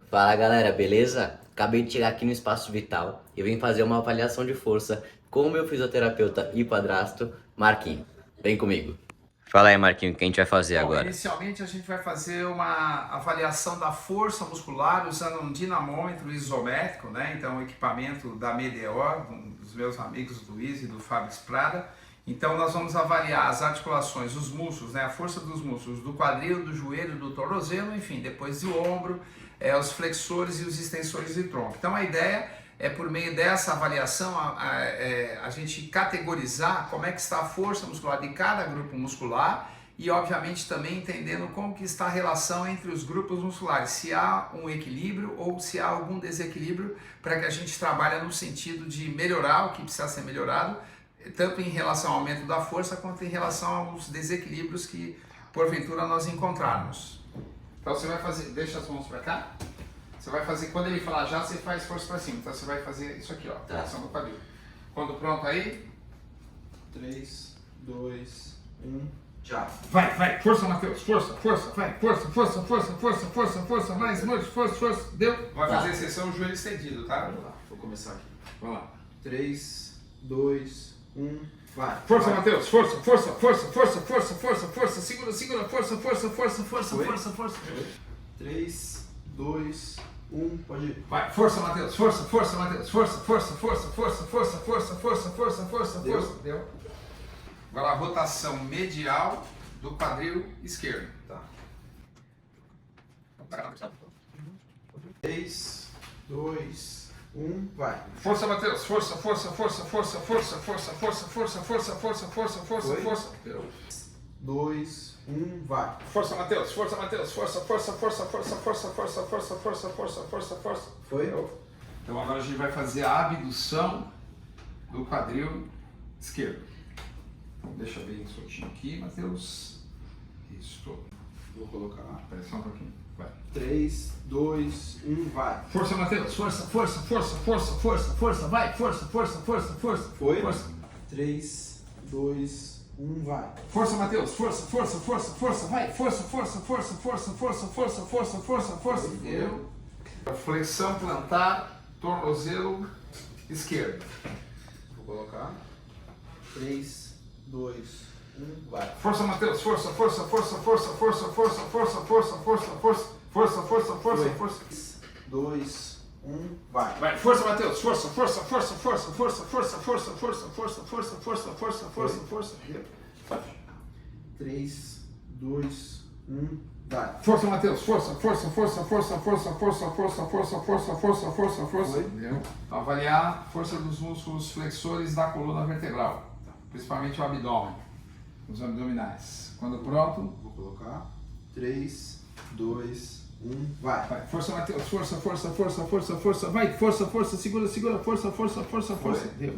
Fala galera, beleza? Acabei de chegar aqui no Espaço Vital e vim fazer uma avaliação de força com o meu fisioterapeuta e padrasto, Marquinho. Vem comigo. Fala aí, Marquinho, o que a gente vai fazer agora? Inicialmente a gente vai fazer uma avaliação da força muscular usando um dinamômetro isométrico, né? Então o equipamento da Medeor, dos meus amigos Luiz e do Fábio Sprada. Então nós vamos avaliar as articulações, os músculos, né? A força dos músculos do quadril, do joelho, do tornozelo, enfim, depois do ombro, os flexores e os extensores de tronco. Então a ideia é, por meio dessa avaliação, a gente categorizar como é que está a força muscular de cada grupo muscular e, obviamente, também entendendo como que está a relação entre os grupos musculares, se há um equilíbrio ou se há algum desequilíbrio, para que a gente trabalhe no sentido de melhorar o que precisa ser melhorado, tanto em relação ao aumento da força, quanto em relação aos desequilíbrios que, porventura, nós encontrarmos. Então você vai fazer, deixa as mãos para cá. Você vai fazer, quando ele falar já, você faz força para cima. Então você vai fazer isso aqui, ó, tração do quadril. Quando pronto aí, 3, 2, 1, já. vai, força, Matheus, força, vai, força, mais, força, deu. Vai fazer exceção o joelho estendido, tá? Vamos lá, vou começar aqui. Vamos lá. 3, 2, 1, vai. Força, Matheus, força, segura, força. 3, 2, 1, pode ir. Vai, força, Matheus, força. Deu. Agora a rotação medial do quadril esquerdo. Tá. 3, 2, 1, vai. Força, Matheus, força. Deu. 2, 1, vai. Força, Matheus, força. Foi? Então agora a gente vai fazer a abdução do quadril esquerdo. Então deixa bem soltinho aqui, Matheus. Isso. Vou colocar. Espera só um pouquinho. Vai. 3, 2, 1, vai. Força, Matheus, força. Vai, força. Foi? 3, 2, 1, vai. Força, Matheus, força. Vai, força. Deu. Flexão plantar, tornozelo esquerdo. Vou colocar. 3, 2, 1, vai. Força, Matheus, força. 2, 1, vai. Vai, força, Matheus, força. Deu. 3, 2, 1, vai. Força, Matheus, força. Deu. Avaliar a força dos músculos flexores da coluna vertebral, principalmente o abdômen, os abdominais. Quando pronto, Vou colocar. 3, 2, 1, vai. vai. Força, Matheus, força. Vai, força, segura, força. Deu.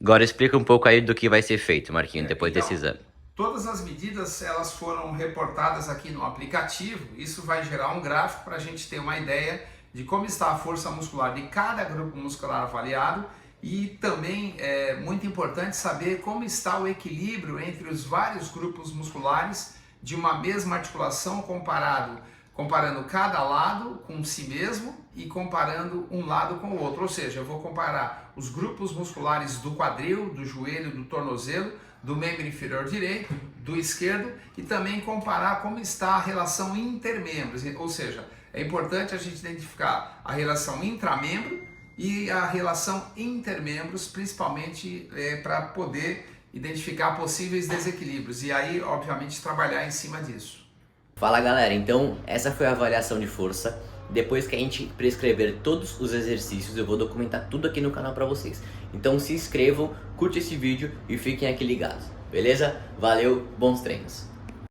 Agora explica um pouco aí do que vai ser feito, Marquinho, depois desse exame. Todas as medidas elas foram reportadas aqui no aplicativo. Isso vai gerar um gráfico para a gente ter uma ideia de como está a força muscular de cada grupo muscular avaliado e também é muito importante saber como está o equilíbrio entre os vários grupos musculares de uma mesma articulação comparando cada lado com si mesmo e comparando um lado com o outro. Ou seja, eu vou comparar os grupos musculares do quadril, do joelho, do tornozelo, do membro inferior direito, do esquerdo e também comparar como está a relação intermembros, ou seja, é importante a gente identificar a relação intramembro e a relação intermembros, principalmente para poder identificar possíveis desequilíbrios e aí, obviamente, trabalhar em cima disso. Fala galera, então essa foi a avaliação de força. Depois que a gente prescrever todos os exercícios, eu vou documentar tudo aqui no canal pra vocês. Então se inscrevam, curte esse vídeo e fiquem aqui ligados, beleza? Valeu, bons treinos!